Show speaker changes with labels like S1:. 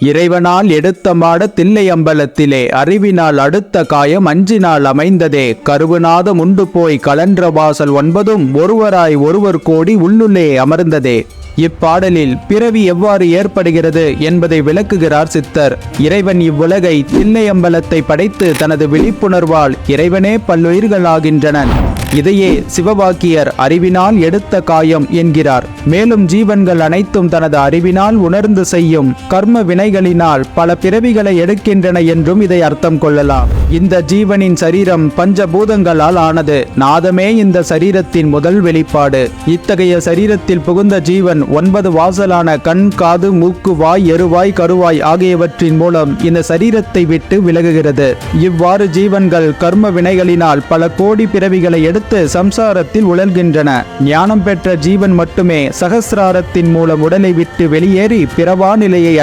S1: இறைவனால் எடுத்த மாட தில்லை அம்பலத்திலே அறிவினால் அடுத்த காயம் அஞ்சினால் அமைந்ததே கருவுநாதம் உண்டு போய் கலன்ற வாசல் 9 ஒருவராய் ஒருவர் கோடி உள்ளுள்ளே அமர்ந்ததே. இப்பாடலில் பிறவி எவ்வாறு ஏற்படுகிறது என்பதை விளக்குகிறார் சித்தர். இறைவன் இவ்வுலகை தில்லை அம்பலத்தை படைத்து தனது விழிப்புணர்வால் இறைவனே பல்லுயிர்களாகின்றனன். இதையே சிவவாக்கியர் அறிவினால் எடுத்த காயம் என்கிறார். மேலும் ஜீவன்கள் அனைத்தும் தனது அறிவினால் உணர்ந்து செய்யும் கர்ம வினைகளினால் பல பிறவிகளை எடுக்கின்றன என்றும் இதை அர்த்தம் கொள்ளலாம். இந்த ஜீவனின் சரீரம் பஞ்சபூதங்களால் ஆனது. நாதமே இந்த சரீரத்தின் முதல் வெளிப்பாடு. இத்தகைய சரீரத்தில் புகுந்த ஜீவன் 9 வாசலான கண், காது, மூக்கு, வாய், எருவாய், கருவாய் ஆகியவற்றின் மூலம் இந்த சரீரத்தை விட்டு விலகுகிறது. இவ்வாறு ஜீவன்கள் கர்ம வினைகளினால் பல கோடி பிறவிகளை எடுத்து சம்சாரத்தில் உழல்கின்றன. ஞானம் பெற்ற ஜீவன் மட்டுமே சகசிராரத்தின் மூலம் உடலை விட்டு வெளியேறி பிறவா நிலையை